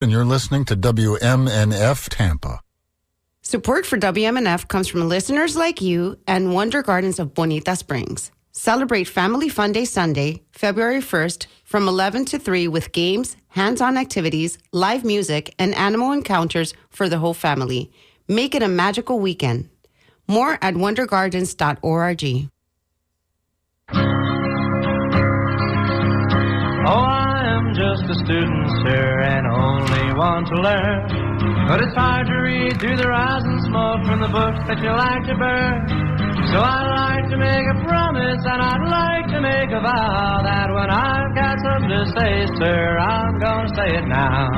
And you're listening to WMNF Tampa. Support for WMNF comes from listeners like you and Wonder Gardens of Bonita Springs. Celebrate Family Fun Day Sunday, February 1st, from 11 to 3 with games, hands-on activities, live music, and animal encounters for the whole family. Make it a magical weekend. More at wondergardens.org. Oh, I am just a student, sir, and only want to learn. But it's hard to read through the rise and smoke from the books that you like to burn. So I'd like to make a promise, and I'd like to make a vow that when I've got something to say, sir, I'm gonna say it now.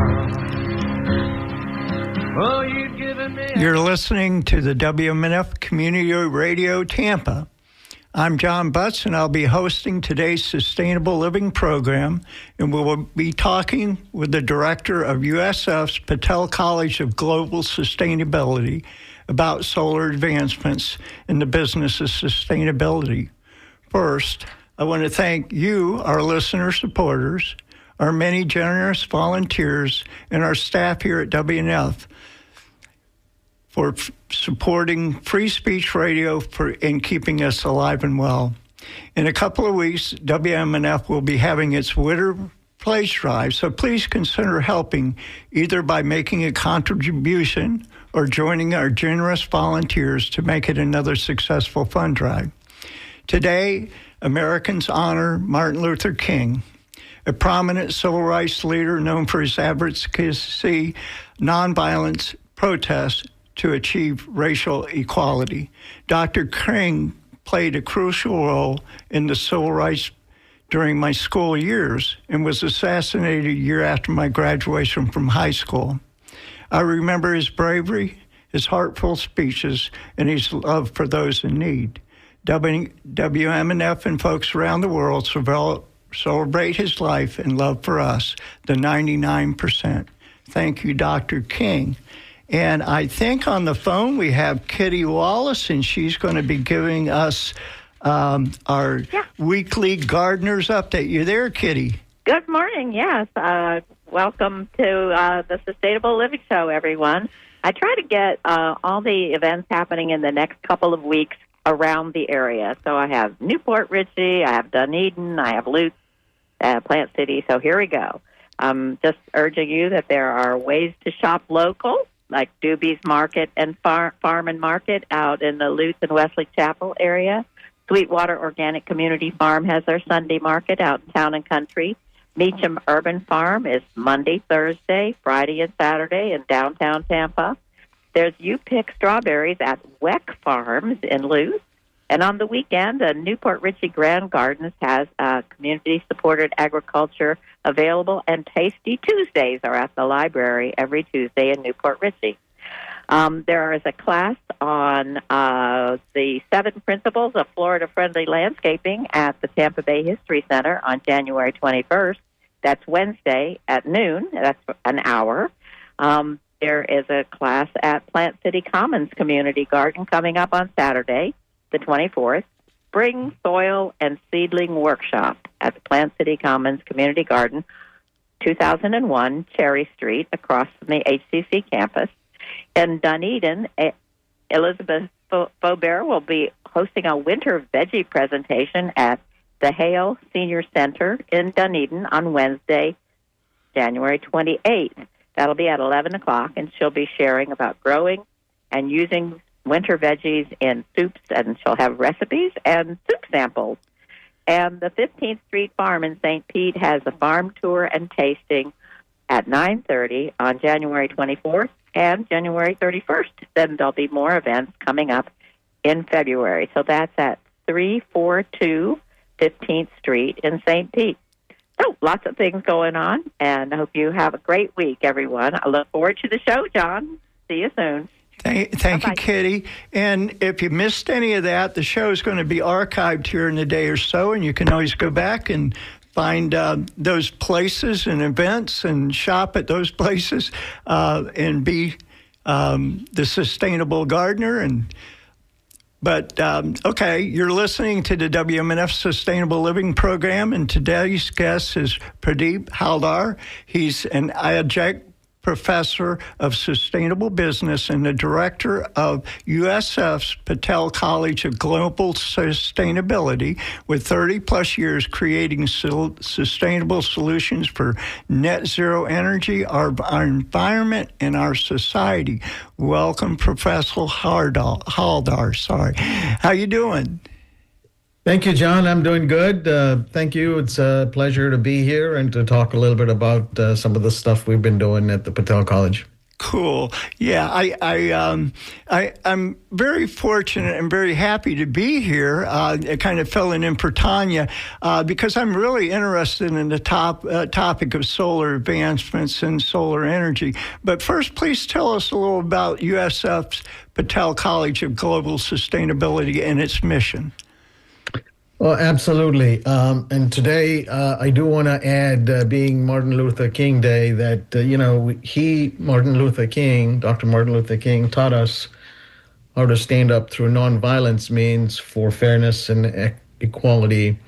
Oh, you've given me... You're listening to the WMNF Community Radio Tampa. I'm John Butts, and I'll be hosting today's Sustainable Living program, and we will be talking with the director of USF's Patel College of Global Sustainability about solar advancements in the business of sustainability. First, I want to thank you, our listener supporters, our many generous volunteers, and our staff here at WMNF for supporting free speech radio and keeping us alive and well. In a couple of weeks, WMNF will be having its winter pledge drive, so please consider helping either by making a contribution or joining our generous volunteers to make it another successful fund drive. Today, Americans honor Martin Luther King, a prominent civil rights leader known for his advocacy, nonviolence, protests, to achieve racial equality. Dr. King played a crucial role in the civil rights during my school years and was assassinated a year after my graduation from high school. I remember his bravery, his heartfelt speeches, and his love for those in need. WMNF and folks around the world celebrate his life and love for us, the 99%. Thank you, Dr. King. And I think on the phone we have Kitty Wallace, and she's going to be giving us our weekly Gardeners Update. You there, Kitty? Good morning, yes. Welcome to the Sustainable Living Show, everyone. I try to get all the events happening in the next couple of weeks around the area. So I have Newport Richey, I have Dunedin, I have Lutz, Plant City. So here we go. Just urging you that there are ways to shop local, like Doobie's Market and Farm and Market out in the Lutz and Wesley Chapel area. Sweetwater Organic Community Farm has their Sunday market out in Town and Country. Meacham Urban Farm is Monday, Thursday, Friday, and Saturday in downtown Tampa. There's You Pick Strawberries at Weck Farms in Lutz. And on the weekend, Newport Richey Grand Gardens has community-supported agriculture available, and Tasty Tuesdays are at the library every Tuesday in Newport Richey. There is a class on the 7 principles of Florida-friendly landscaping at the Tampa Bay History Center on January 21st. That's Wednesday at noon. That's an hour. There is a class at Plant City Commons Community Garden coming up on Saturday, the 24th. Spring Soil and Seedling Workshop at the Plant City Commons Community Garden, 2001 Cherry Street, across from the HCC campus. In Dunedin, Elizabeth Faubert will be hosting a winter veggie presentation at the Hale Senior Center in Dunedin on Wednesday, January 28th. That'll be at 11 o'clock, and she'll be sharing about growing and using winter veggies in soups, and she'll have recipes and soup samples. And the 15th Street Farm in St. Pete has a farm tour and tasting at 9:30 on January 24th and January 31st. Then there'll be more events coming up in February. So that's at 342 15th Street in St. Pete. So lots of things going on, and I hope you have a great week, everyone. I look forward to the show, John. See you soon. Thank you, Kitty. And if you missed any of that, the show is going to be archived here in a day or so, and you can always go back and find those places and events and shop at those places and be the sustainable gardener. But okay, you're listening to the WMNF Sustainable Living Program, and today's guest is Pradeep Haldar. He's an adjunct Professor of Sustainable Business and the Director of USF's Patel College of Global Sustainability, with 30-plus years creating sustainable solutions for net zero energy, our environment, and our society. Welcome, Professor Haldar. Sorry. How you doing? Thank you, John. I'm doing good. Thank you. It's a pleasure to be here and to talk a little bit about some of the stuff we've been doing at the Patel College. Cool. Yeah, I'm very fortunate and very happy to be here, kind of filling in for Tanya, because I'm really interested in the topic of solar advancements and solar energy. But first, please tell us a little about USF's Patel College of Global Sustainability and its mission. Well, absolutely. And today, I do want to add, being Martin Luther King Day, that, Dr. Martin Luther King, taught us how to stand up through nonviolence means for fairness and equality,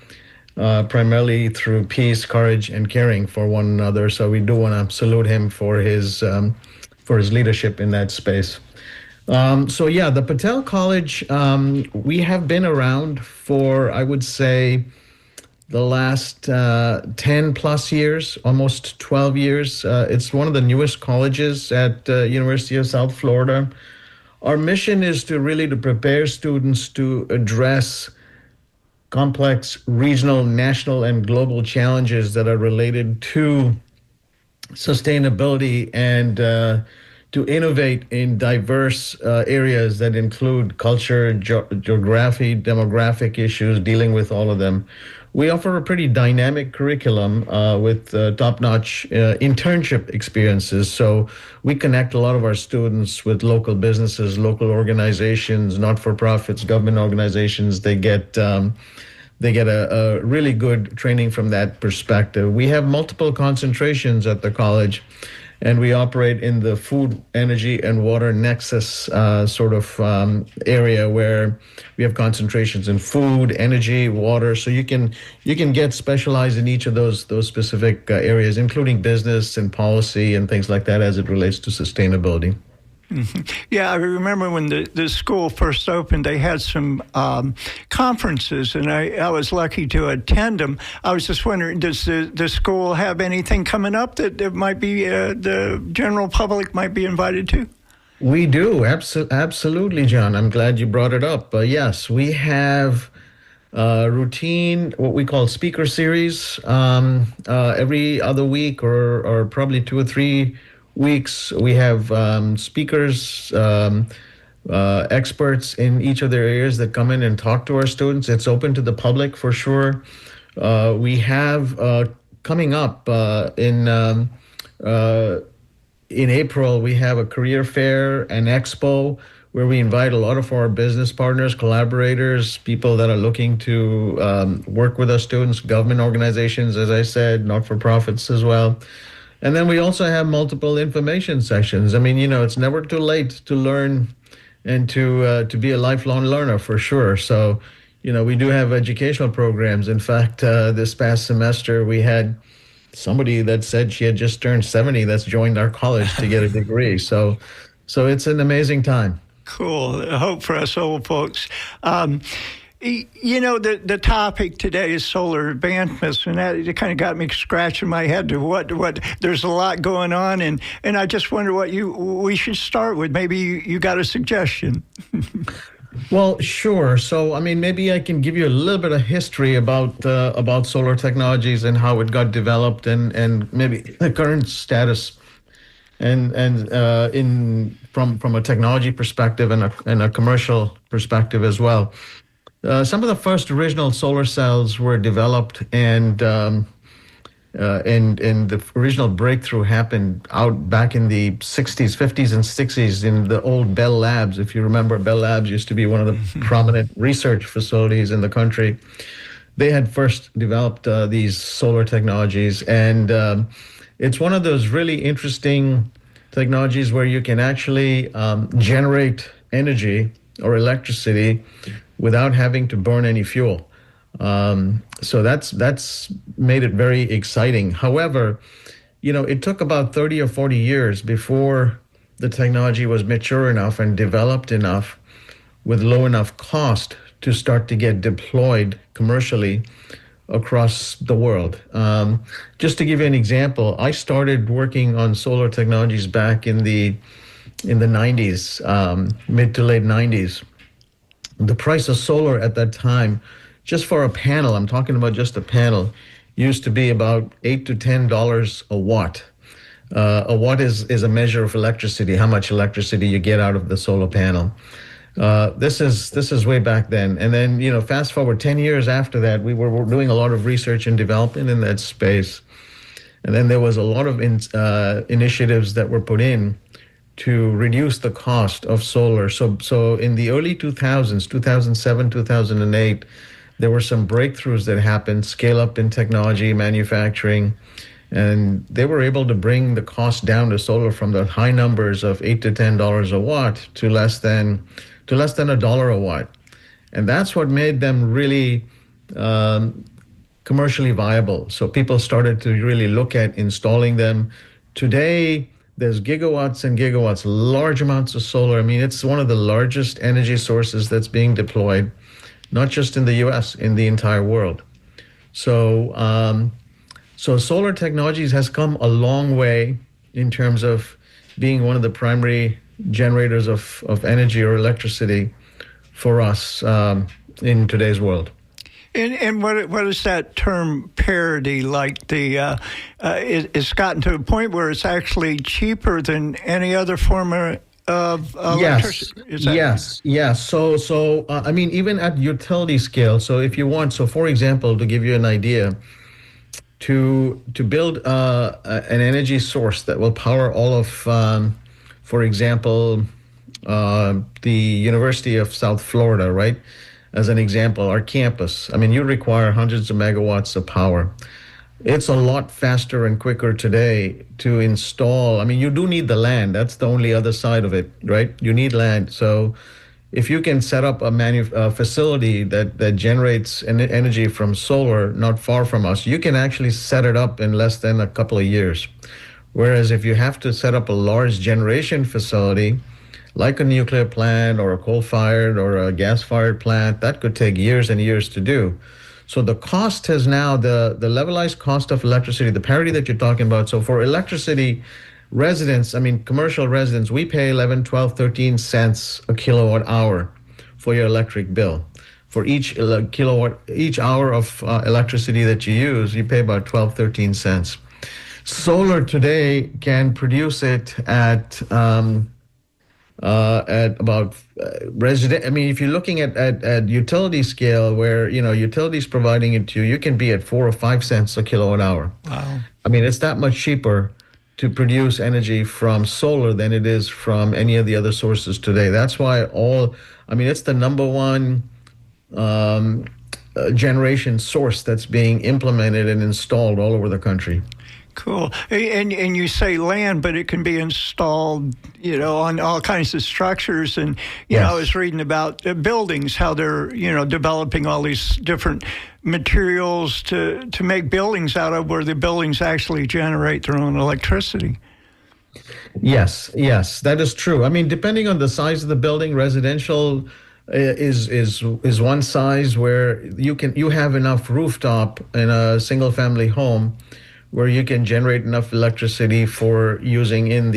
primarily through peace, courage, and caring for one another. So we do want to salute him for his leadership in that space. The Patel College, we have been around for, I would say, the last 10 plus years, almost 12 years. It's one of the newest colleges at University of South Florida. Our mission is to prepare students to address complex regional, national, and global challenges that are related to sustainability and to innovate in diverse areas that include culture, geography, demographic issues, dealing with all of them. We offer a pretty dynamic curriculum with top-notch internship experiences. So we connect a lot of our students with local businesses, local organizations, not-for-profits, government organizations. They get a really good training from that perspective. We have multiple concentrations at the college, and we operate in the food, energy, and water nexus area where we have concentrations in food, energy, water. So you can get specialized in each of those specific areas, including business and policy and things like that as it relates to sustainability. Mm-hmm. Yeah, I remember when the school first opened, they had some conferences, and I was lucky to attend them. I was just wondering, does the school have anything coming up that might be the general public might be invited to? We do, absolutely, John. I'm glad you brought it up. Yes, we have routine, what we call speaker series, every other week or probably 2 or 3 weeks. We have speakers, experts in each of their areas that come in and talk to our students. It's open to the public for sure. We have coming up in April, we have a career fair and expo where we invite a lot of our business partners, collaborators, people that are looking to work with our students, government organizations, as I said, not-for-profits as well. And then we also have multiple information sessions. I mean, it's never too late to learn and to be a lifelong learner for sure. So, we do have educational programs. In fact, this past semester, we had somebody that said she had just turned 70 that's joined our college to get a degree. So it's an amazing time. Cool. Hope for us old folks. The topic today is solar advancements, and that it kind of got me scratching my head to what there's a lot going on, and I just wonder what we should start with. Maybe you got a suggestion. Well, sure. So, maybe I can give you a little bit of history about solar technologies and how it got developed, and maybe the current status, and from a technology perspective and a commercial perspective as well. Some of the first original solar cells were developed, and the original breakthrough happened out back in the 60s, 50s, and 60s in the old Bell Labs. If you remember, Bell Labs used to be one of the prominent research facilities in the country. They had first developed these solar technologies, and it's one of those really interesting technologies where you can actually generate energy or electricity without having to burn any fuel. So that's made it very exciting. However, it took about 30 or 40 years before the technology was mature enough and developed enough with low enough cost to start to get deployed commercially across the world. Just to give you an example, I started working on solar technologies back in the 90s, mid to late 90s. The price of solar at that time, just for a panel, I'm talking about just a panel, used to be about $8 to $10 a watt. A watt is a measure of electricity, how much electricity you get out of the solar panel. This is way back then. And then, fast forward 10 years after that, we were doing a lot of research and development in that space. And then there was a lot of initiatives that were put in to reduce the cost of solar. So in the early 2000s, 2007, 2008, there were some breakthroughs that happened, scale up in technology, manufacturing, and they were able to bring the cost down to solar from the high numbers of $8 to $10 a watt to less than $1 a watt. And that's what made them really commercially viable. So people started to really look at installing them. Today, there's gigawatts and gigawatts, large amounts of solar. I mean, it's one of the largest energy sources that's being deployed, not just in the US, in the entire world. So solar technologies has come a long way in terms of being one of the primary generators of energy or electricity for us in today's world. And what is that term parity like? It's gotten to a point where it's actually cheaper than any other form of electricity. Yes. So I mean, even at utility scale. So if you want, for example, to give you an idea, to build an energy source that will power all of, for example, the University of South Florida, right? As an example, our campus, I mean, you require hundreds of megawatts of power. It's a lot faster and quicker today to install. I mean, you do need the land. That's the only other side of it, right? You need land. So if you can set up a facility that generates energy from solar not far from us, you can actually set it up in less than a couple of years. Whereas if you have to set up a large generation facility, like a nuclear plant or a coal-fired or a gas-fired plant, that could take years and years to do. So the cost has now, the levelized cost of electricity, the parity that you're talking about. So for electricity, residents, I mean, commercial residents, we pay 11, 12, 13 cents a kilowatt hour for your electric bill. For each hour of electricity that you use, you pay about 12, 13 cents. Solar today can produce it at about resident. I mean, if you're looking at utility scale, where utilities providing it to you, you can be at 4 or 5 cents a kilowatt hour. Wow. I mean, it's that much cheaper to produce energy from solar than it is from any of the other sources today. That's why it's the number one generation source that's being implemented and installed all over the country. Cool. And you say land, but it can be installed, on all kinds of structures. And, Yes. I was reading about buildings, how they're, developing all these different materials to make buildings out of, where the buildings actually generate their own electricity. Yes, that is true. I mean, depending on the size of the building, residential is one size where you have enough rooftop in a single family home where you can generate enough electricity for using in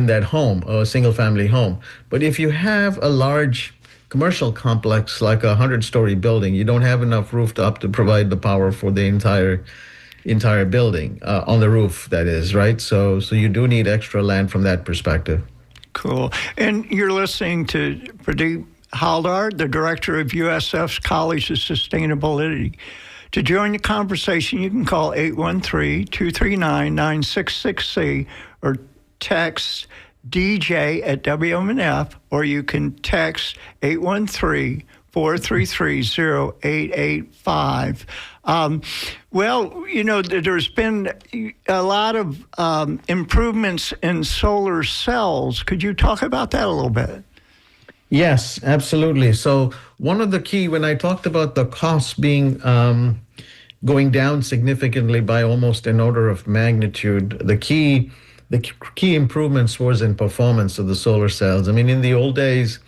that home, a single family home. But if you have a large commercial complex like a 100-story building, you don't have enough rooftop to provide the power for the entire building on the roof, that is, right? So you do need extra land from that perspective. Cool. And you're listening to Pradeep Haldar, the director of USF's College of Sustainability. To join the conversation, you can call 813-239-9663 or text DJ at WMNF, or you can text 813-433-0885. There's been a lot of improvements in solar cells. Could you talk about that a little bit? Yes, absolutely. So one of the key, when I talked about the costs being going down significantly by almost an order of magnitude. The key improvements was in performance of the solar cells. I mean, in the old days,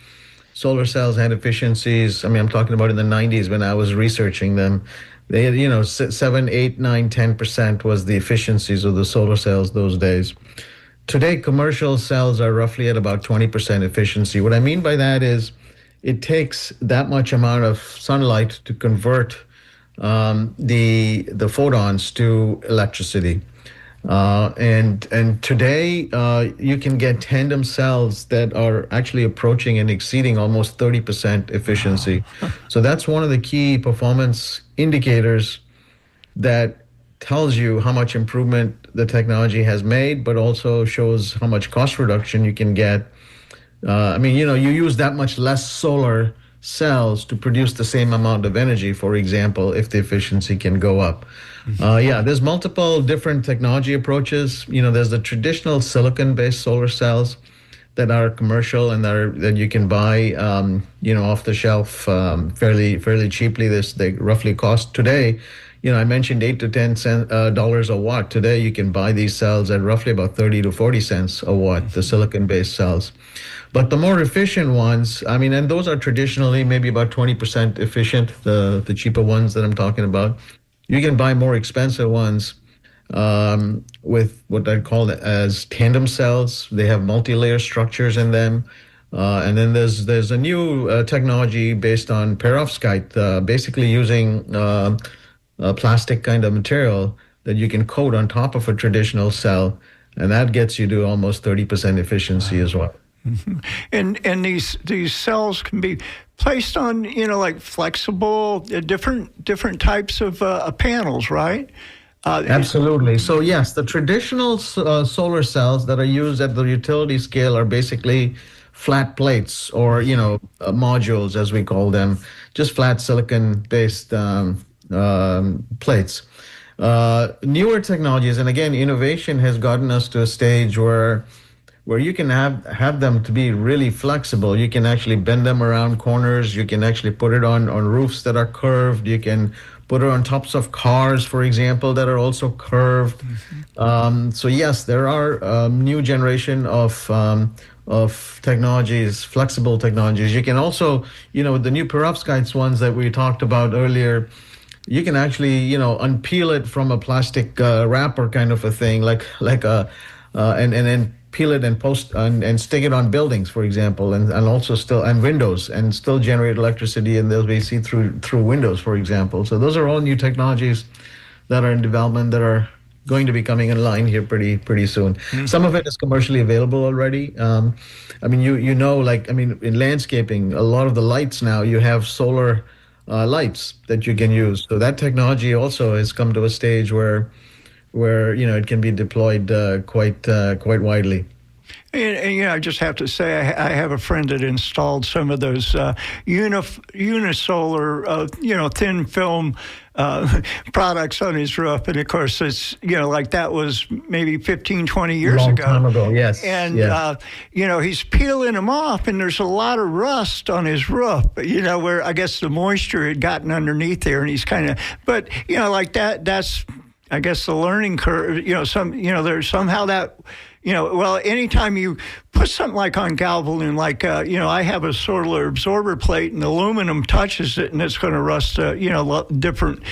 solar cells had efficiencies. I mean, I'm talking about in the 90s when I was researching them. They had, 7, 8, 9, 10% was the efficiencies of the solar cells those days. Today, commercial cells are roughly at about 20% efficiency. What I mean by that is it takes that much amount of sunlight to convert the photons to electricity. And today you can get tandem cells that are actually approaching and exceeding almost 30% efficiency. So that's one of the key performance indicators that tells you how much improvement the technology has made, but also shows how much cost reduction you can get. You use that much less solar cells to produce the same amount of energy, for example, if the efficiency can go up. There's multiple different technology approaches. There's the traditional silicon-based solar cells that are commercial and that you can buy, off the shelf fairly cheaply. They roughly cost today. I mentioned $8 to $10 a watt. Today, you can buy these cells at roughly about 30 to 40 cents a watt, the silicon-based cells. But the more efficient ones, and those are traditionally maybe about 20% efficient, the cheaper ones that I'm talking about. You can buy more expensive ones with what I call as tandem cells. They have multi-layer structures in them. And then there's a new technology based on perovskite, basically using a plastic kind of material that you can coat on top of a traditional cell, and that gets you to almost 30% efficiency as well. Mm-hmm. And these cells can be placed on, like flexible, different types of panels, right? Absolutely. So yes, the traditional solar cells that are used at the utility scale are basically flat plates or, modules, as we call them, just flat silicon-based plates. Newer technologies, and again, innovation has gotten us to a stage where you can have them to be really flexible. You can actually bend them around corners. You can actually put it on roofs that are curved. You can put it on tops of cars, for example, that are also curved. Mm-hmm. So yes, there are new generation of technologies, flexible technologies. You can also, the new perovskites ones that we talked about earlier, you can actually, unpeel it from a plastic wrapper kind of a thing, like and then peel it and stick it on buildings, for example, and also and windows, and still generate electricity, and they'll be see through windows, for example. So those are all new technologies that are in development that are going to be coming in line here pretty soon. Mm-hmm. Some of it is commercially available already. In landscaping, a lot of the lights now, you have solar lights that you can use. So that technology also has come to a stage where it can be deployed quite widely. And I just have to say, I have a friend that installed some of those unisolar, thin film products on his roof. And of course, it's, like that was maybe 15, 20 years ago. Long time ago, yes. And, yes. He's peeling them off, and there's a lot of rust on his roof, where I guess the moisture had gotten underneath there, and he's kind of, but, like that's, I guess, the learning curve, there's somehow that, anytime you put something like on galvalume, like, I have a solar absorber plate, and aluminum touches it, and it's going to rust, different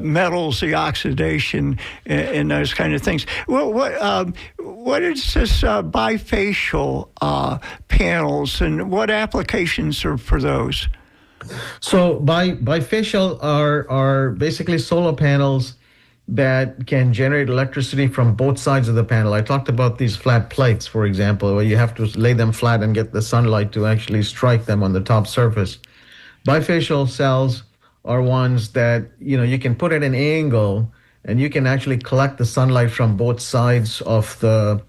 metals, the oxidation, and those kind of things. Well, what is this bifacial panels, and what applications are for those? So bifacial are basically solar panels that can generate electricity from both sides of the panel. I talked about these flat plates, for example, where you have to lay them flat and get the sunlight to actually strike them on the top surface. Bifacial cells are ones that, you can put at an angle, and you can actually collect the sunlight from both sides of the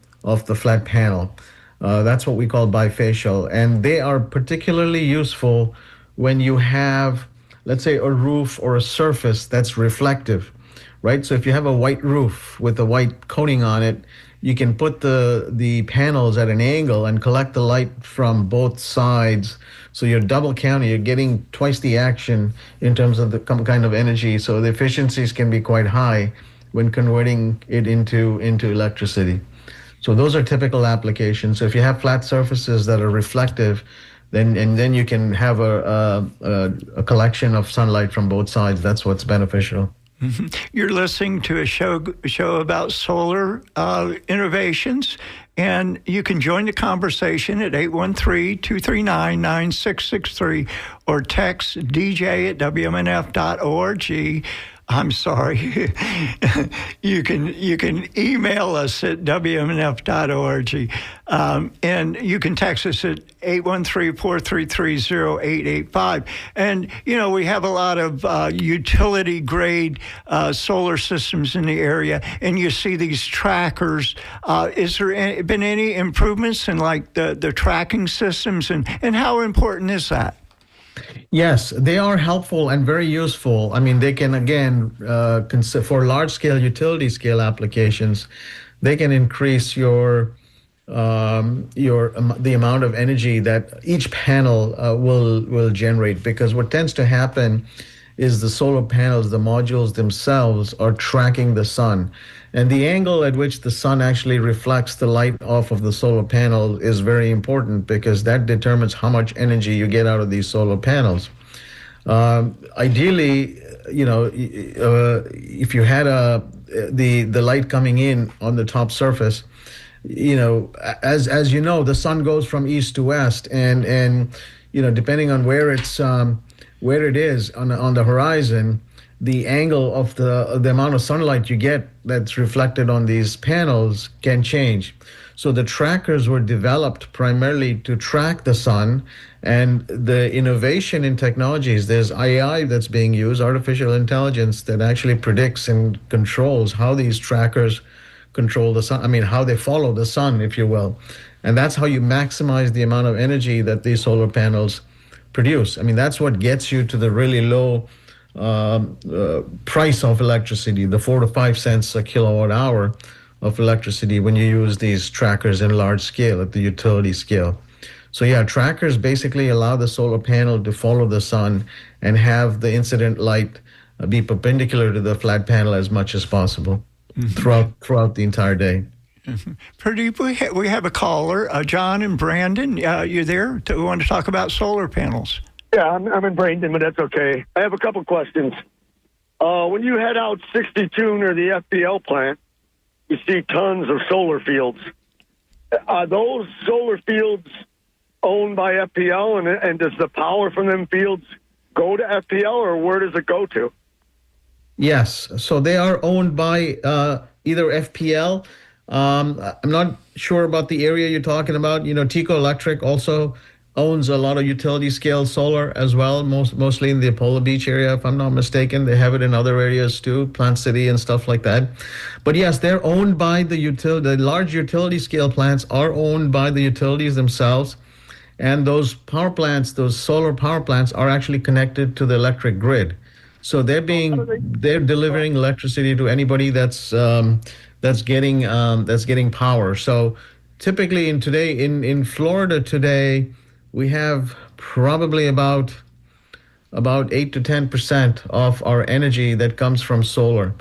flat panel. That's what we call bifacial. And they are particularly useful when you have, let's say, a roof or a surface that's reflective. Right? So if you have a white roof with a white coating on it, you can put the panels at an angle and collect the light from both sides. So you're double counting, you're getting twice the action in terms of the kind of energy. So the efficiencies can be quite high when converting it into electricity. So those are typical applications. So if you have flat surfaces that are reflective, then you can have a collection of sunlight from both sides. That's what's beneficial. Mm-hmm. You're listening to a show about solar innovations, and you can join the conversation at 813-239-9663 or text dj@wmnf.org. I'm sorry. You can email us at wmnf.org, and you can text us at 813-433-0885. And, we have a lot of utility-grade solar systems in the area, and you see these trackers. Is there been any improvements in, like, the tracking systems, and how important is that? Yes, they are helpful and very useful. I mean, they can, again, for large-scale utility-scale applications, they can increase the amount of energy that each panel will generate. Because what tends to happen is the solar panels, the modules themselves, are tracking the sun. And the angle at which the sun actually reflects the light off of the solar panel is very important, because that determines how much energy you get out of these solar panels. Ideally, if you had the light coming in on the top surface, as you know, the sun goes from east to west, and depending on where it is on the horizon, the angle of the amount of sunlight you get that's reflected on these panels can change. So the trackers were developed primarily to track the sun, and the innovation in technologies, there's AI that's being used, artificial intelligence, that actually predicts and controls how these trackers control the sun. I mean, how they follow the sun, if you will. And that's how you maximize the amount of energy that these solar panels produce. I mean, that's what gets you to the really low price of electricity, the 4 to 5 cents a kilowatt hour of electricity when you use these trackers in large scale at the utility scale. So yeah, trackers basically allow the solar panel to follow the sun and have the incident light be perpendicular to the flat panel as much as possible throughout the entire day. Mm-hmm. Pradeep, we have a caller, John and Brandon. You there? We want to talk about solar panels. Yeah, I'm in Bradenton, but that's okay. I have a couple questions. When you head out 62 near the FPL plant, you see tons of solar fields. Are those solar fields owned by FPL, and does the power from them fields go to FPL, or where does it go to? Yes, so they are owned by either FPL. I'm not sure about the area you're talking about. Tico Electric also owns a lot of utility scale solar as well, mostly in the Apollo Beach area, if I'm not mistaken. They have it in other areas too, Plant City and stuff like that. But yes, they're owned by the large utility scale plants are owned by the utilities themselves. And those power plants, those solar power plants, are actually connected to the electric grid. So they're delivering electricity to anybody that's getting power. So typically in Florida today, we have probably about 8 to 10% of our energy that comes from solar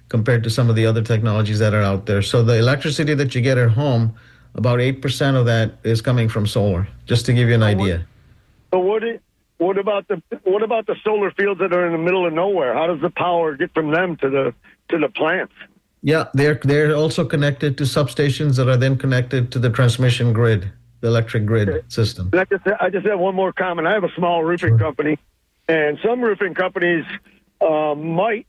compared to some of the other technologies that are out there. So the electricity that you get at home, about 8% of that is coming from solar, just to give you an idea. So what about the solar fields that are in the middle of nowhere? How does the power get from them to the plants? Yeah, they're also connected to substations that are then connected to the transmission grid, the electric grid system. I just have one more comment. I have a small roofing company, and some roofing companies might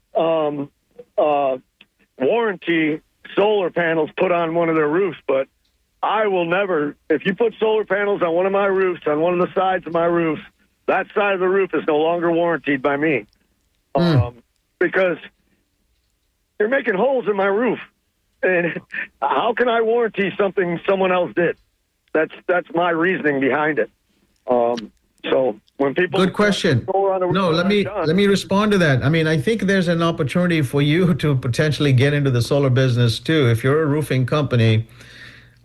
warranty solar panels put on one of their roofs, but I will never. If you put solar panels on one of my roofs, on one of the sides of my roofs, that side of the roof is no longer warranted by me, because you're making holes in my roof, and how can I warranty something someone else did? That's my reasoning behind it. So When people Good question. solar on the roof, No, let me respond to that. I mean, I think there's an opportunity for you to potentially get into the solar business too. If you're a roofing company,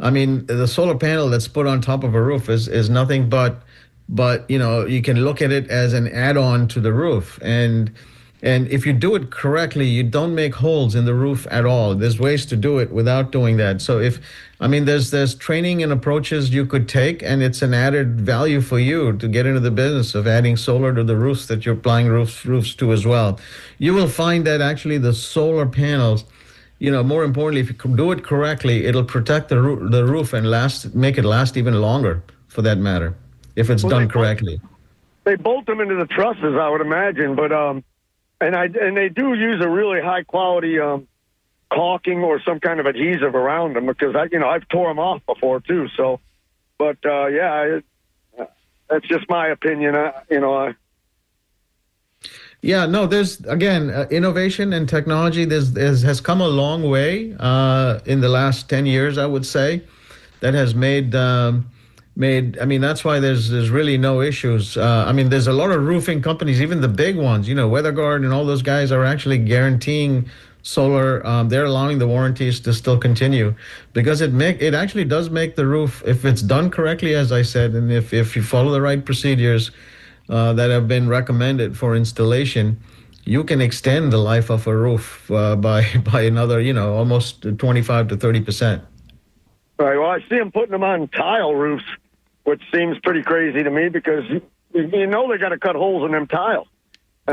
I mean, the solar panel that's put on top of a roof is nothing but you can look at it as an add-on to the roof. And if you do it correctly, you don't make holes in the roof at all. There's ways to do it without doing that. So there's training and approaches you could take, and it's an added value for you to get into the business of adding solar to the roofs that you're applying roofs to as well. You will find that actually the solar panels, more importantly, if you do it correctly, it'll protect the roof and make it last even longer, for that matter, if it's done correctly. They bolt them into the trusses, I would imagine, but and they do use a really high quality caulking or some kind of adhesive around them, because I've tore them off before too. So, but that's just my opinion. Yeah, no, there's, again, innovation and technology has come a long way in the last 10 years, I would say, that has made, that's why there's really no issues. There's a lot of roofing companies, even the big ones, WeatherGuard and all those guys are actually guaranteeing solar. They're allowing the warranties to still continue, because it actually does make the roof, if it's done correctly, as I said, and if you follow the right procedures that have been recommended for installation, you can extend the life of a roof by another, almost 25 to 30%. All right. Well, I see them putting them on tile roofs, which seems pretty crazy to me, because they got to cut holes in them tiles.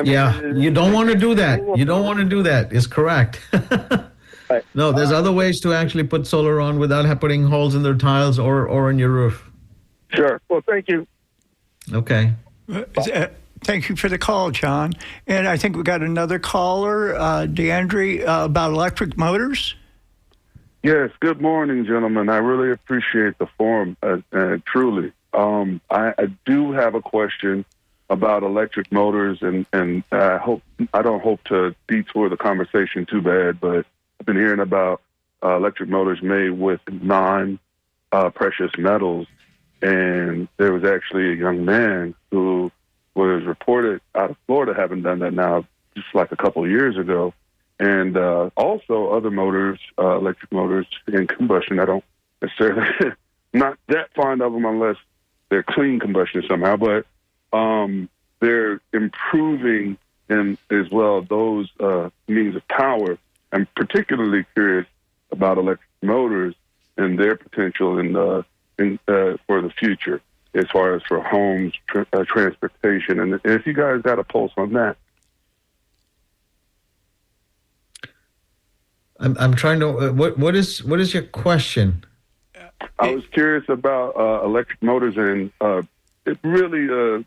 You don't want to do that. You don't want to do that. Is correct. Right. No, there's other ways to actually put solar on without putting holes in their tiles or in your roof. Sure. Well, thank you. Okay. Thank you for the call, John. And I think we got another caller, DeAndre, about electric motors. Yes, good morning, gentlemen. I really appreciate the forum, truly. I do have a question about electric motors, and I don't hope to detour the conversation too bad, but I've been hearing about electric motors made with non-precious metals, and there was actually a young man who was reported out of Florida having done that now just like a couple of years ago. And also other motors, electric motors in combustion. I don't necessarily, not that fond of them unless they're clean combustion somehow, but they're improving in as well those means of power. I'm particularly curious about electric motors and their potential for the future, as far as for homes, transportation, and if you guys got a pulse on that. I'm trying to. What is your question? I was curious about electric motors and it really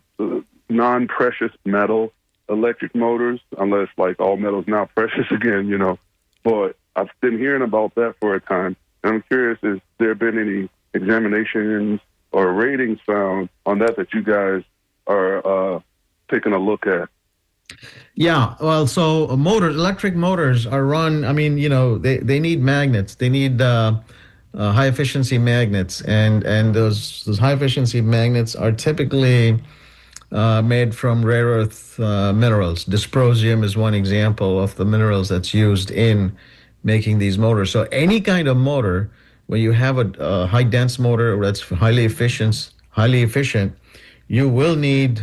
non-precious metal electric motors, unless like all metal is now precious again, But I've been hearing about that for a time, and I'm curious: has there been any examinations or ratings found on that you guys are taking a look at? Yeah, well, so electric motors are run, they need magnets. They need high efficiency magnets, and those high efficiency magnets are typically made from rare earth minerals. Dysprosium is one example of the minerals that's used in making these motors. So any kind of motor, when you have a high dense motor that's highly efficient, you will need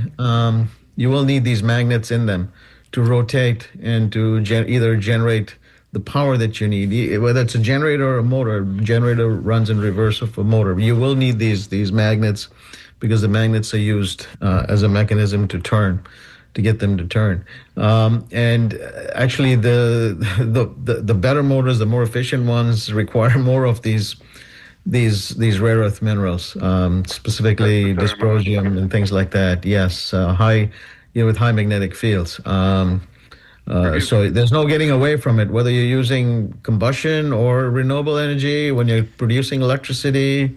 these magnets in them to rotate and to either generate the power that you need. Whether it's a generator or a motor, generator runs in reverse of a motor. You will need these magnets, because the magnets are used as a mechanism to get them to turn. And actually, the better motors, the more efficient ones, require more of these rare earth minerals, specifically dysprosium and things like that. Yes, with high magnetic fields. So there's no getting away from it, whether you're using combustion or renewable energy. When you're producing electricity,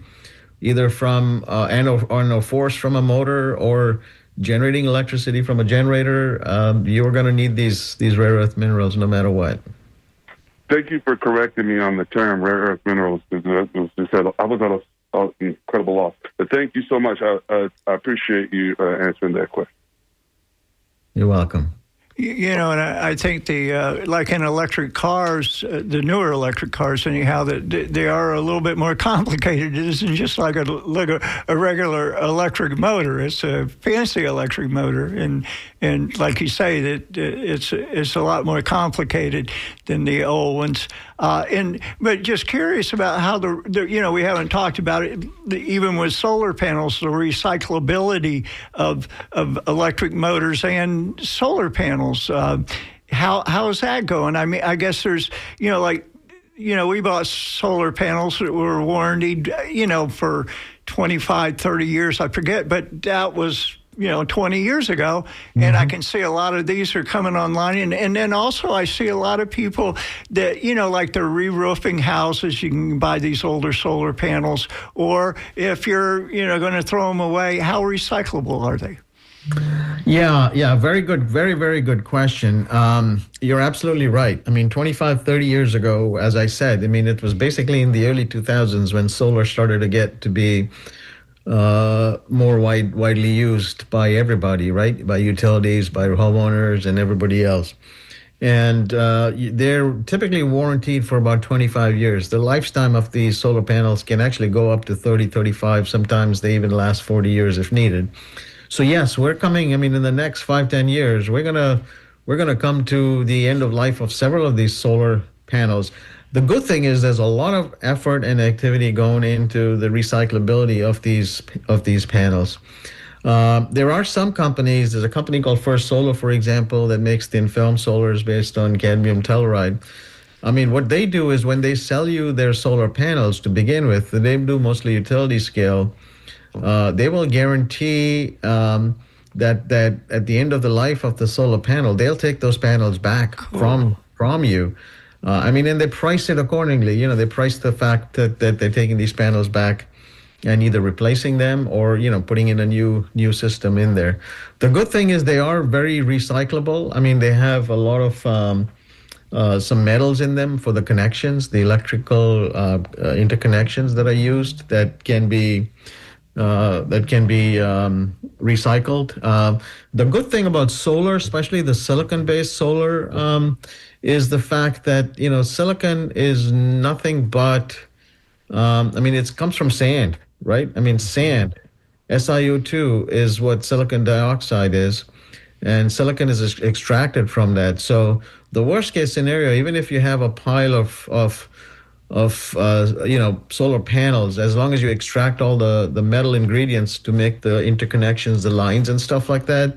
either from no force from a motor or generating electricity from a generator, you're going to need these rare earth minerals no matter what. Thank you for correcting me on the term rare earth minerals, because I was incredible loss. But thank you so much. I appreciate you answering that question. You're welcome. You know, and I think like in electric cars, the newer electric cars, anyhow, that they are a little bit more complicated. It isn't just like a regular electric motor. It's a fancy electric motor, and like you say, that it's a lot more complicated than the old ones. But just curious about how we haven't talked about it, even with solar panels, the recyclability of electric motors and solar panels. How's that going? I mean, I guess there's, we bought solar panels that were warranted, for 25, 30 years, I forget, but that was 20 years ago, and I can see a lot of these are coming online. And then also I see a lot of people that, like they're re-roofing houses. You can buy these older solar panels, or if you're, going to throw them away, how recyclable are they? Yeah, very good, very, very good question. You're absolutely right. I mean, 25, 30 years ago, as I said, it was basically in the early 2000s when solar started to get to be more widely used by everybody, right? By utilities, by homeowners, and everybody else. And they're typically warranted for about 25 years. The lifetime of these solar panels can actually go up to 30, 35. Sometimes they even last 40 years if needed. So yes, we're coming. In the next 5-10 years, we're gonna come to the end of life of several of these solar panels. The good thing is there's a lot of effort and activity going into the recyclability of these panels. There are some companies. There's a company called First Solar, for example, that makes thin film solars based on cadmium telluride. What they do is when they sell you their solar panels to begin with, they do mostly utility scale. They will guarantee that at the end of the life of the solar panel, they'll take those panels back from you. And they price it accordingly. They price the fact that they're taking these panels back and either replacing them or, putting in a new system in there. The good thing is they are very recyclable. They have a lot of some metals in them for the connections, the electrical interconnections that are used that can be recycled. The good thing about solar, especially the silicon-based solar, is the fact that silicon is nothing but it comes from sand, right? Sand, SiO2 is what silicon dioxide is, and silicon is extracted from that. So the worst case scenario, even if you have a pile of solar panels, as long as you extract all the metal ingredients to make the interconnections, the lines and stuff like that,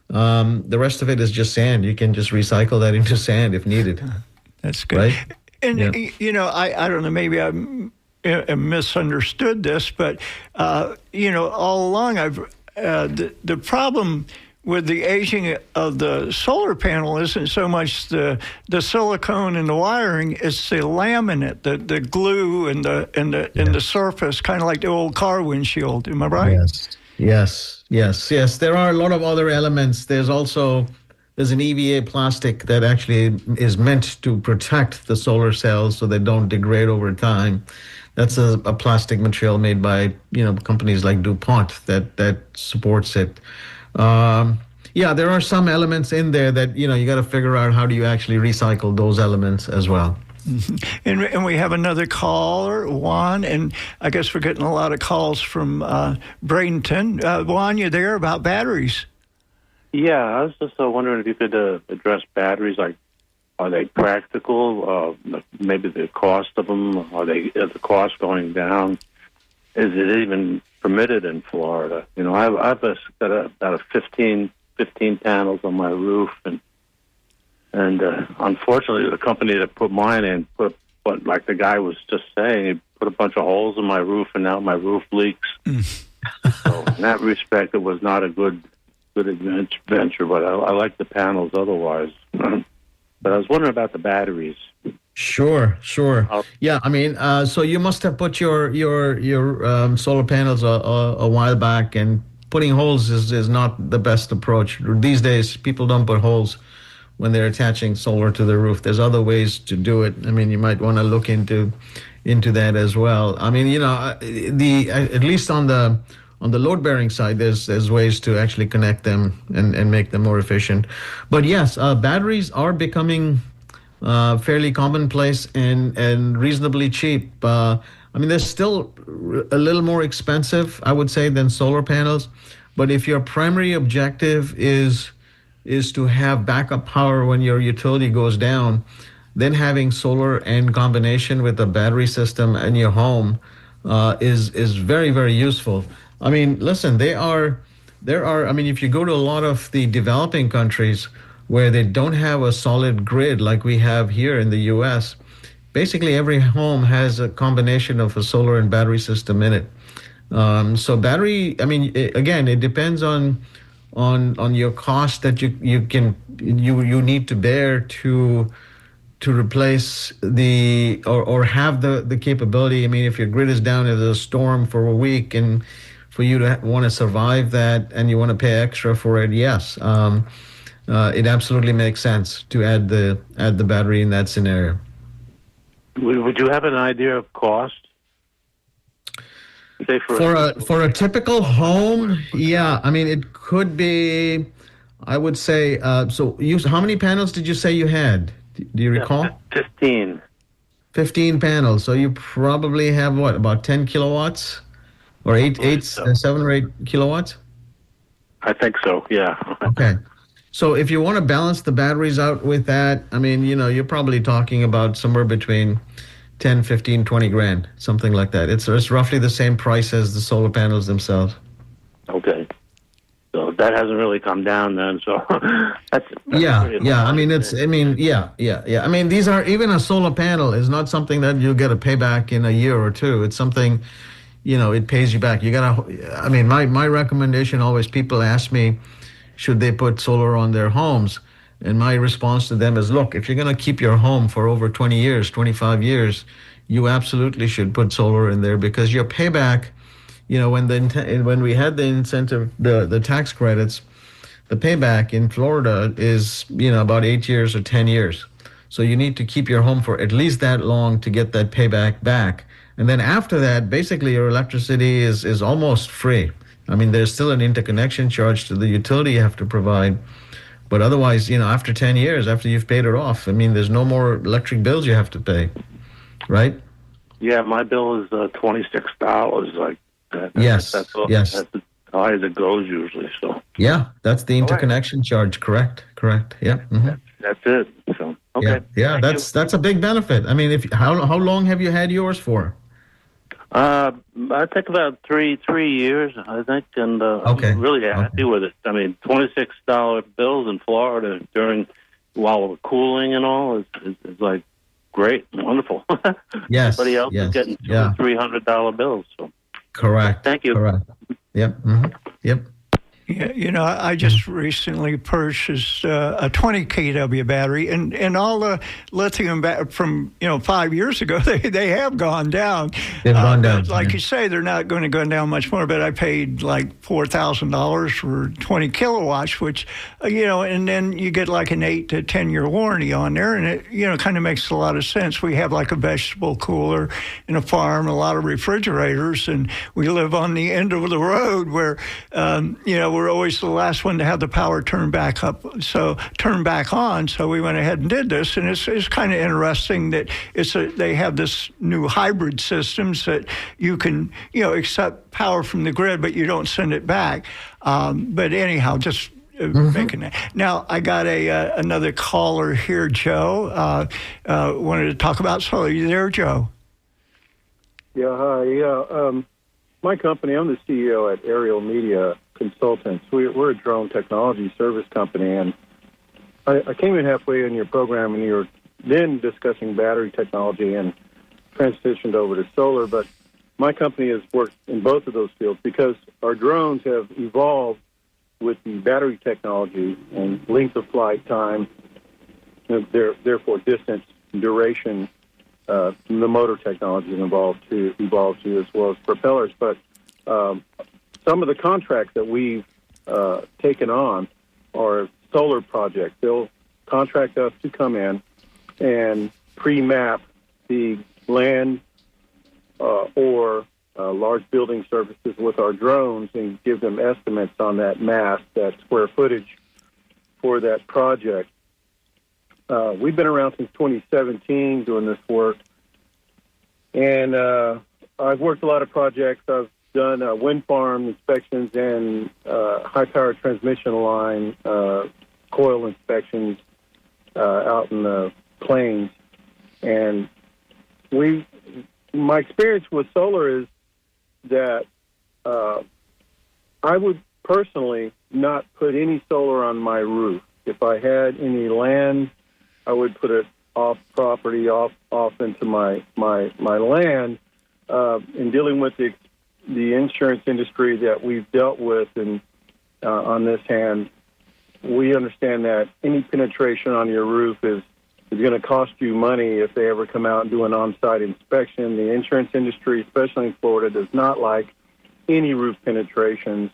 the rest of it is just sand. You can just recycle that into sand if needed. That's good. Right? And, I don't know, maybe I misunderstood this, but, all along the problem with the aging of the solar panel isn't so much the silicone and the wiring, it's the laminate, the glue and the surface, kind of like the old car windshield. Am I right? Yes. There are a lot of other elements. There's an EVA plastic that actually is meant to protect the solar cells so they don't degrade over time. That's a plastic material made by companies like DuPont that supports it. There are some elements in there that you got to figure out how do you actually recycle those elements as well. Mm-hmm. And we have another caller, Juan, and I guess we're getting a lot of calls from Bradenton. Juan, you there about batteries? Yeah, I was just wondering if you could address batteries. Like, are they practical? Maybe the cost of them. Is the cost going down? Is it even permitted in Florida? I've got about 15 panels on my roof, and unfortunately, the company that put mine in put, like the guy was just saying, he put a bunch of holes in my roof, and now my roof leaks. So in that respect, it was not a good adventure, but I like the panels otherwise. But I was wondering about the batteries. Sure. Yeah, so you must have put your solar panels a while back, and putting holes is not the best approach. These days, people don't put holes when they're attaching solar to the roof. There's other ways to do it. You might want to look into into that as well. I mean, at least on the load bearing side, there's ways to actually connect them and make them more efficient. But yes, batteries are becoming fairly commonplace and reasonably cheap. I mean, they're still a little more expensive, I would say, than solar panels. But if your primary objective is to have backup power when your utility goes down, then having solar in combination with a battery system in your home is very, very useful. I mean, listen, there are. I mean, if you go to a lot of the developing countries where they don't have a solid grid like we have here in the U.S., basically every home has a combination of a solar and battery system in it. So battery, I mean, again, it depends on your cost that you need to bear to replace or have the capability. I mean, if your grid is down as a storm for a week and for you to want to survive that and you want to pay extra for it, yes, it absolutely makes sense to add the battery in that scenario. Would you have an idea of cost? Say for a typical home, yeah. I mean, it could be. I would say. So, how many panels did you say you had? Do you recall? 15. 15 panels. So you probably have what, about 10 kilowatts, or 7 or 8 kilowatts? I think so. Yeah. Okay. So if you want to balance the batteries out with that, I mean, you're probably talking about somewhere between 10, 15, 20 grand, something like that. It's roughly the same price as the solar panels themselves. Okay. So that hasn't really come down then. So that's yeah. I mean, yeah. I mean, these are, even a solar panel is not something that you'll get a payback in a year or two. It's something, it pays you back. I mean, my recommendation always, people ask me, should they put solar on their homes? And my response to them is, look, if you're going to keep your home for over 20 years, 25 years, you absolutely should put solar in there, because your payback, when we had the incentive, the tax credits, the payback in Florida is, about 8 years or 10 years. So you need to keep your home for at least that long to get that payback back. And then after that, basically your electricity is almost free. I mean, there's still an interconnection charge to the utility you have to provide. But otherwise, after 10 years, after you've paid it off, I mean, there's no more electric bills you have to pay, right? Yeah, my bill is $26. Like that. Yes. That's yes. That's as high as it goes usually. So. Yeah, that's the interconnection charge. Correct. Yeah. Mm-hmm. That's it. So okay. Yeah. That's a big benefit. I mean, how long have you had yours for? I think about three years, I think, and I'm really happy with it. I mean, $26 bills in Florida while we're cooling and all is like great and wonderful. Yes. Everybody else is getting $300 bills. So. Correct. Thank you. Correct. Yep. Mm-hmm. Yep. Yeah, I just recently purchased a 20 kW battery, and all the lithium from 5 years ago, they have gone down. They've gone down. Like you say, they're not going to go down much more. But I paid like $4,000 for 20 kilowatts, which and then you get like an 8 to 10 year warranty on there, and it kind of makes a lot of sense. We have like a vegetable cooler in a farm, a lot of refrigerators, and we live on the end of the road where we're always the last one to have the power turn back on. So we went ahead and did this, and it's kind of interesting that they have this new hybrid systems that you can accept power from the grid, but you don't send it back. But anyhow, just making that. Now I got another caller here, Joe. Wanted to talk about solar. Are you there, Joe? Yeah, hi. Yeah, my company. I'm the CEO at Aerial Media Consultants. We're a drone technology service company, and I came in halfway in your program, and you were then discussing battery technology and transitioned over to solar. But my company has worked in both of those fields because our drones have evolved with the battery technology and length of flight time, and therefore distance, duration. The motor technology is evolved to as well as propellers, but some of the contracts that we've taken on are solar projects. They'll contract us to come in and pre-map the land or large building surfaces with our drones and give them estimates on that mass, that square footage for that project. We've been around since 2017 doing this work, and I've worked a lot of projects. I've done wind farm inspections and high-power transmission line coil inspections out in the plains. And my experience with solar is that I would personally not put any solar on my roof. If I had any land, I would put it off property, off into my land. In dealing with the insurance industry that we've dealt with, and on this hand, we understand that any penetration on your roof is going to cost you money if they ever come out and do an on-site inspection. The insurance industry, especially in Florida, does not like any roof penetrations.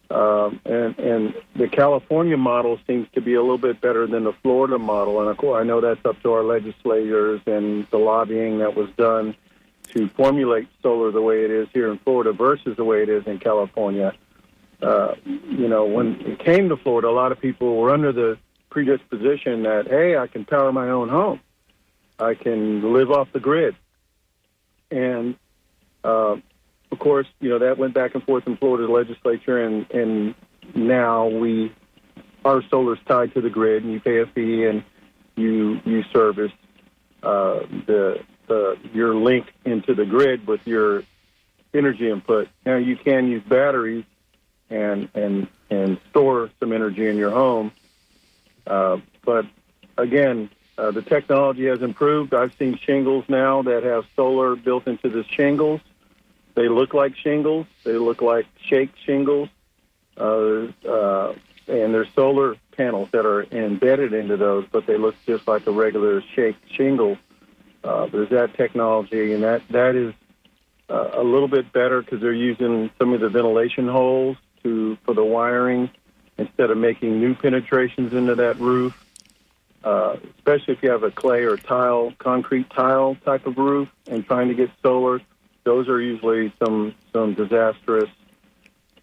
And the California model seems to be a little bit better than the Florida model. And of course, I know that's up to our legislators and the lobbying that was done to formulate solar the way it is here in Florida versus the way it is in California. When it came to Florida, a lot of people were under the predisposition that, hey, I can power my own home. I can live off the grid. And, of course, that went back and forth in Florida legislature, and now our solar's tied to the grid, and you pay a fee, and you service your link into the grid with your energy input. Now, you can use batteries and store some energy in your home. But again, the technology has improved. I've seen shingles now that have solar built into the shingles. They look like shingles. They look like shake shingles. And there's solar panels that are embedded into those, but they look just like a regular shake shingle. There's that technology, and that is a little bit better because they're using some of the ventilation holes for the wiring instead of making new penetrations into that roof, especially if you have a clay or concrete tile type of roof and trying to get solar. Those are usually some disastrous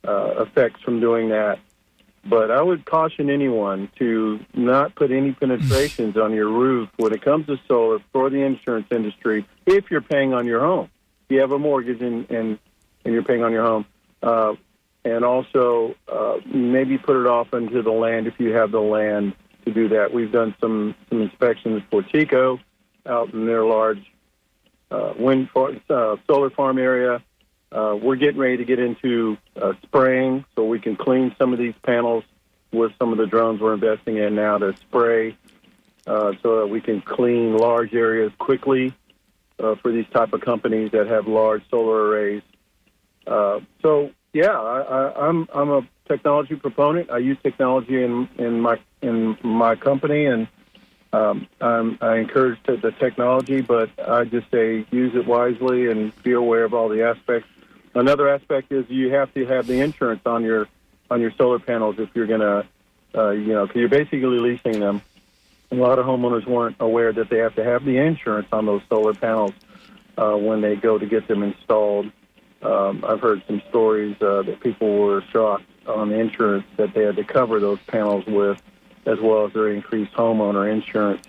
effects from doing that. But I would caution anyone to not put any penetrations on your roof when it comes to solar for the insurance industry if you're paying on your home. If you have a mortgage and you're paying on your home. And also maybe put it off into the land if you have the land to do that. We've done some inspections for TECO out in their large solar farm area. We're getting ready to get into spraying so we can clean some of these panels with some of the drones we're investing in now to spray so that we can clean large areas quickly for these type of companies that have large solar arrays. I'm a technology proponent. I use technology in my company, and I encourage the technology, but I just say use it wisely and be aware of all the aspects. Another aspect is you have to have the insurance on your solar panels if you're going to, because you're basically leasing them. A lot of homeowners weren't aware that they have to have the insurance on those solar panels when they go to get them installed. I've heard some stories that people were shocked on the insurance that they had to cover those panels with, as well as their increased homeowner insurance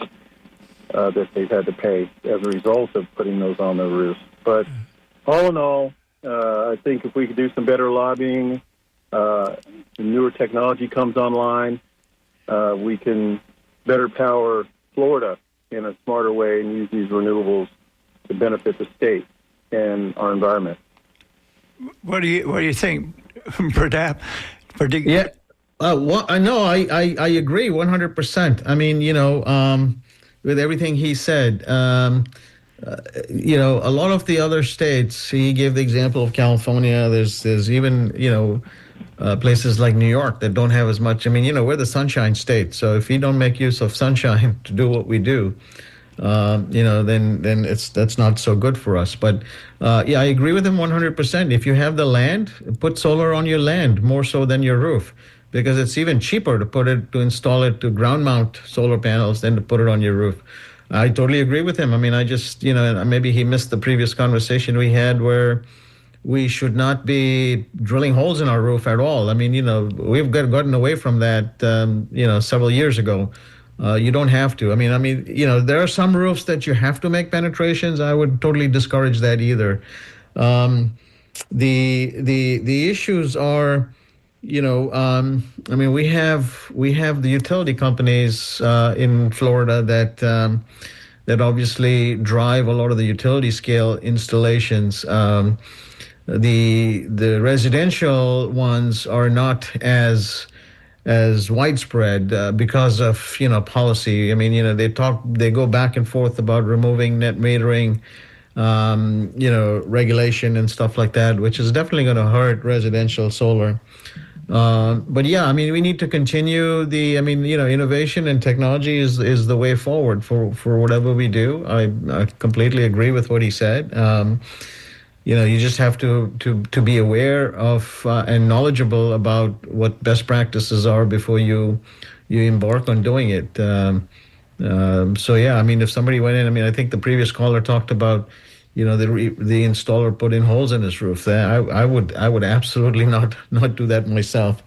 that they've had to pay as a result of putting those on their roofs. But all in all, I think if we could do some better lobbying, the newer technology comes online, we can better power Florida in a smarter way and use these renewables to benefit the state and our environment. What do you think, Pradeep? Yeah. I agree 100%. I mean, with everything he said, a lot of the other states, he gave the example of California. There's even, places like New York that don't have as much. I mean, we're the sunshine state. So if we don't make use of sunshine to do what we do, then that's not so good for us. But I agree with him 100%. If you have the land, put solar on your land more so than your roof, because it's even cheaper to install it to ground mount solar panels than to put it on your roof. I totally agree with him. I mean, I just, maybe he missed the previous conversation we had where we should not be drilling holes in our roof at all. I mean, we've gotten away from that, several years ago. You don't have to. I mean, there are some roofs that you have to make penetrations. I would totally discourage that either. The issues are, I mean, we have the utility companies in Florida that obviously drive a lot of the utility scale installations. The residential ones are not as widespread because of policy. I mean, they go back and forth about removing net metering, regulation and stuff like that, which is definitely going to hurt residential solar. But yeah, I mean, we need to continue innovation and technology is the way forward for whatever we do. I completely agree with what he said. You just have to be aware of and knowledgeable about what best practices are before you embark on doing it. So yeah, I mean, if somebody went in, I mean, I think the previous caller talked about, the installer put in holes in his roof. I would absolutely not do that myself.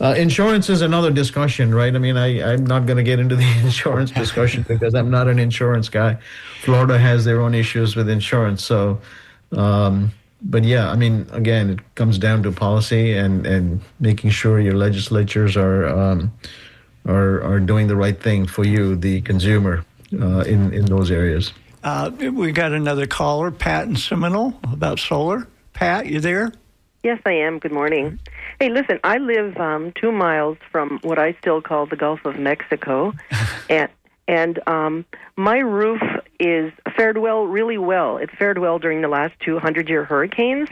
Insurance is another discussion, right? I mean, I'm not going to get into the insurance discussion because I'm not an insurance guy. Florida has their own issues with insurance, so. But yeah, I mean, again, it comes down to policy and making sure your legislatures are doing the right thing for you, the consumer, in those areas. We got another caller, Pat in Seminole, about solar. Pat, you there? Yes, I am. Good morning. Hey, listen, I live 2 miles from what I still call the Gulf of Mexico, and my roof is fared really well. It fared well during the last 200-year hurricanes,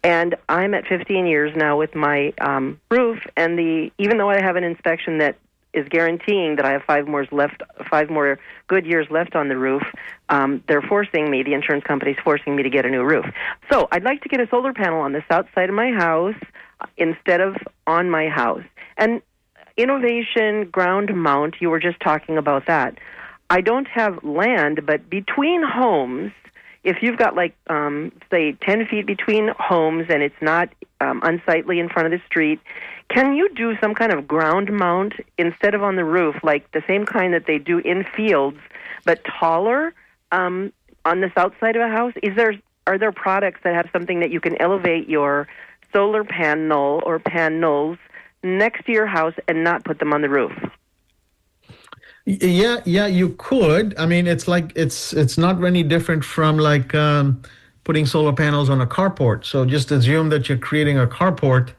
and I'm at 15 years now with my roof. And even though I have an inspection that is guaranteeing that I have 5 more good years left on the roof, they're forcing me. The insurance company's forcing me to get a new roof. So I'd like to get a solar panel on the south side of my house instead of on my house. And innovation, ground mount, you were just talking about that. I don't have land, but between homes, if you've got say 10 feet between homes and it's not unsightly in front of the street, can you do some kind of ground mount instead of on the roof, like the same kind that they do in fields, but taller on the south side of a house? Are there products that have something that you can elevate your solar panel or panels next to your house and not put them on the roof? Yeah, you could. I mean, it's not any different from putting solar panels on a carport. So just assume that you're creating a carport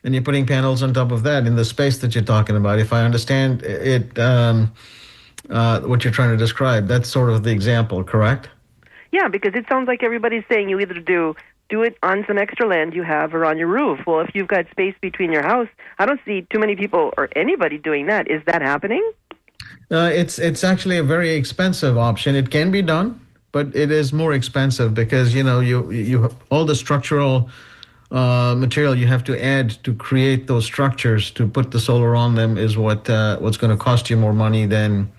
and you're putting panels on top of that in the space that you're talking about. If I understand it, what you're trying to describe, that's sort of the example, correct? Yeah, because it sounds like everybody's saying you either do it on some extra land you have or on your roof. Well, if you've got space between your house, I don't see too many people or anybody doing that. Is that happening? It's actually a very expensive option. It can be done, but it is more expensive because you all the structural material you have to add to create those structures to put the solar on them is what's going to cost you more money than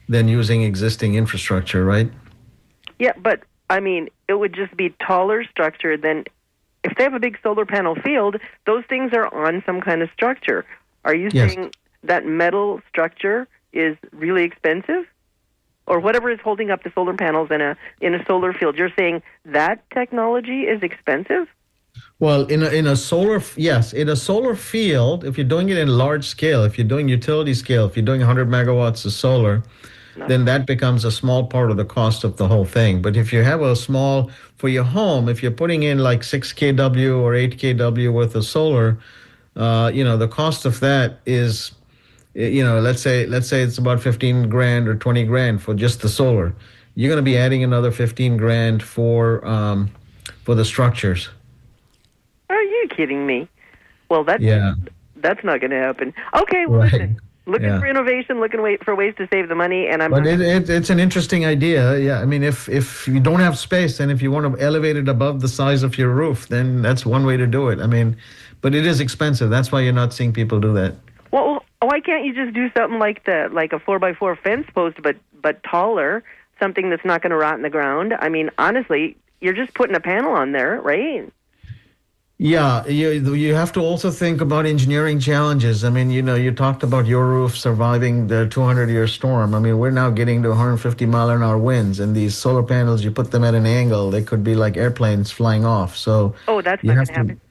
using existing infrastructure, right? Yeah, but I mean, it would just be taller structure than if they have a big solar panel field. Those things are on some kind of structure. Are you saying that metal structure is really expensive, or whatever is holding up the solar panels in a solar field? You're saying that technology is expensive? Well, in a solar field, if you're doing it in large scale, if you're doing utility scale, if you're doing 100 megawatts of solar, then that becomes a small part of the cost of the whole thing. But if you have for your home, if you're putting in 6 kW or 8 kW worth of solar, the cost of that is, let's say it's about $15,000 or $20,000 for just the solar. You're going to be adding another $15,000 for the structures. Are you kidding me? Well, that's not going to happen. Okay, well, listen. Looking for innovation, looking for ways to save the money, and But it's an interesting idea. Yeah, I mean, if you don't have space, and if you want to elevate it above the size of your roof, then that's one way to do it. I mean, but it is expensive. That's why you're not seeing people do that. Well, Why can't you just do something like a 4x4 fence post, but taller, something that's not going to rot in the ground? I mean, honestly, you're just putting a panel on there, right? Yeah, you have to also think about engineering challenges. I mean, you talked about your roof surviving the 200-year storm. I mean, we're now getting to 150-mile-an-hour winds, and these solar panels, you put them at an angle, they could be like airplanes flying off. So that's not going to happen.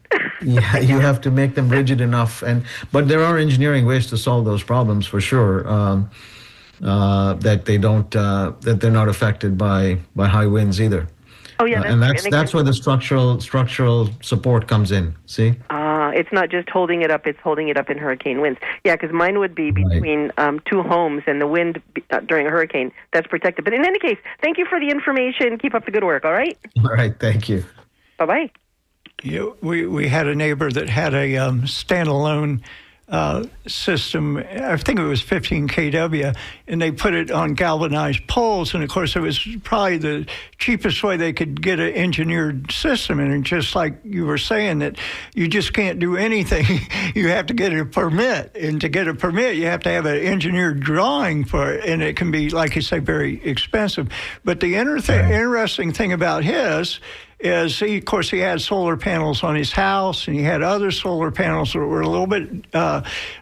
Yeah, you have to make them rigid enough, but there are engineering ways to solve those problems for sure. That they're not affected by high winds either. Oh yeah, and that's where the structural support comes in. See? It's not just holding it up; it's holding it up in hurricane winds. Yeah, because mine would be between two homes, and the wind during a hurricane that's protected. But in any case, thank you for the information. Keep up the good work. All right. All right. Thank you. Bye bye. We had a neighbor that had a standalone system. I think it was 15 kW, and they put it on galvanized poles. And of course, it was probably the cheapest way they could get an engineered system. And just like you were saying, that you just can't do anything. You have to get a permit, and to get a permit, you have to have an engineered drawing for it, and it can be, like you say, very expensive. But the interesting thing about his is he had solar panels on his house, and he had other solar panels that were a little bit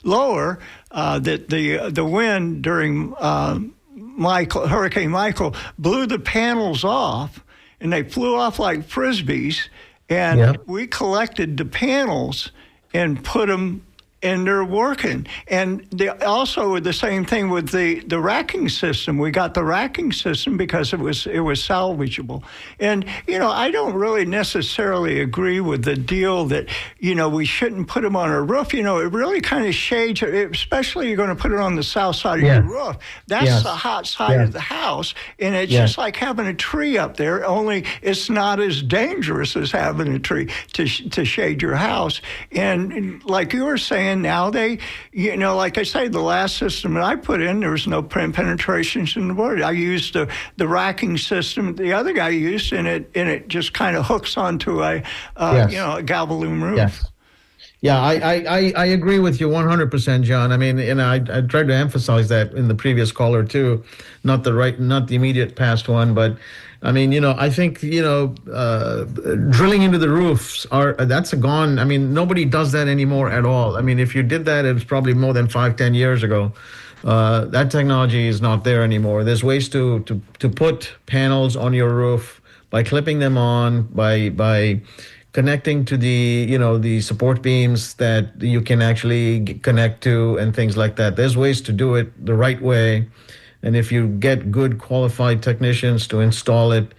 lower. That the wind during Hurricane Michael blew the panels off, and they flew off like frisbees. And we collected the panels and put them. And they're working. And also the same thing with the racking system. We got the racking system because it was salvageable. And, I don't really necessarily agree with the deal that, we shouldn't put them on our roof. It really kind of shades, especially you're going to put it on the south side of your roof. That's the hot side of the house. And it's just like having a tree up there, only it's not as dangerous as having a tree to shade your house. And like you were saying, now they, like I say, the last system that I put in, there was no penetrations in the board. I used the racking system the other guy used, and it just kind of hooks onto a galvalume roof. Yes. Yeah, I agree with you 100%, John. I mean, I tried to emphasize that in the previous caller too, not the immediate past one, but. I mean, I think, drilling into the roofs that's gone. I mean, nobody does that anymore at all. I mean, if you did that, it was probably more than 5-10 years ago. That technology is not there anymore. There's ways to put panels on your roof by clipping them on, by connecting to the support beams that you can actually connect to and things like that. There's ways to do it the right way. And if you get good qualified technicians to install it,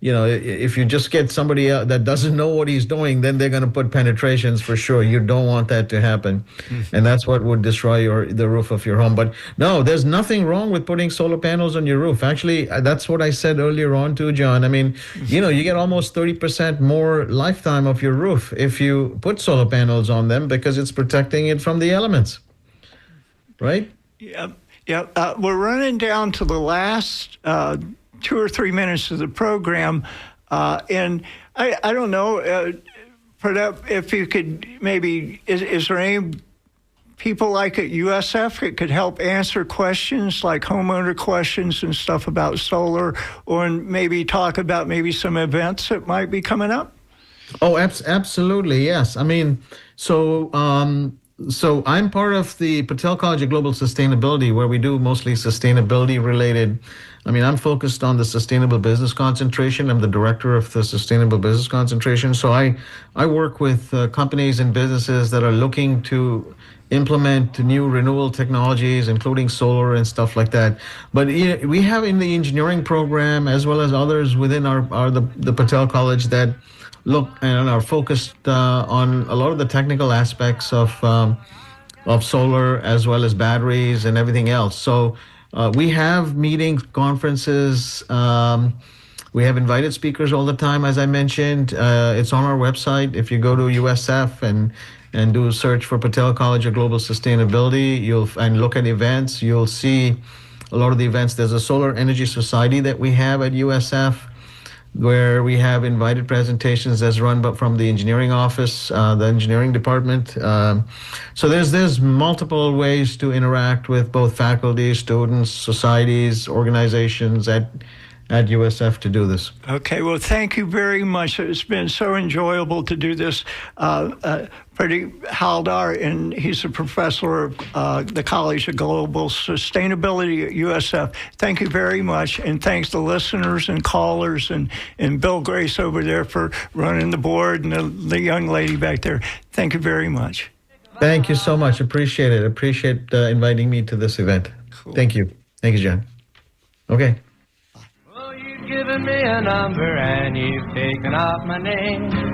if you just get somebody that doesn't know what he's doing, then they're going to put penetrations for sure. You don't want that to happen. Mm-hmm. And that's what would destroy the roof of your home. But no, there's nothing wrong with putting solar panels on your roof. Actually, that's what I said earlier on too, John. I mean, you get almost 30% more lifetime of your roof if you put solar panels on them because it's protecting it from the elements. Right? Yeah. Yeah, we're running down to the last 2 or 3 minutes of the program, and I don't know, Pradeep, if you could maybe, is there any people like at USF that could help answer questions like homeowner questions and stuff about solar, or maybe talk about maybe some events that might be coming up? Oh, absolutely, yes. I mean, So I'm part of the Patel College of Global Sustainability, where we do mostly sustainability related. I mean, I'm focused on the sustainable business concentration. I'm the director of the sustainable business concentration. So I work with companies and businesses that are looking to implement new renewable technologies, including solar and stuff like that. But we have in the engineering program, as well as others within the Patel College, that look and are focused on a lot of the technical aspects of solar, as well as batteries and everything else. So we have meetings, conferences. We have invited speakers all the time, as I mentioned. It's on our website. If you go to USF and do a search for Patel College of Global Sustainability, and look at events, you'll see a lot of the events. There's a Solar Energy Society that we have at USF. where we have invited presentations that's run from the engineering office, the engineering department. So there's multiple ways to interact with both faculty, students, societies, organizations at USF to do this. Okay, well, thank you very much. It's been so enjoyable to do this. Pradeep Haldar, and he's a professor of the College of Global Sustainability at USF. Thank you very much, and thanks to listeners and callers and Bill Grace over there for running the board and the young lady back there. Thank you very much. Thank you so much. Appreciate it. Appreciate inviting me to this event. Cool. Thank you. Thank you, John. Okay. Well, you've given me a number and you've taken off my name.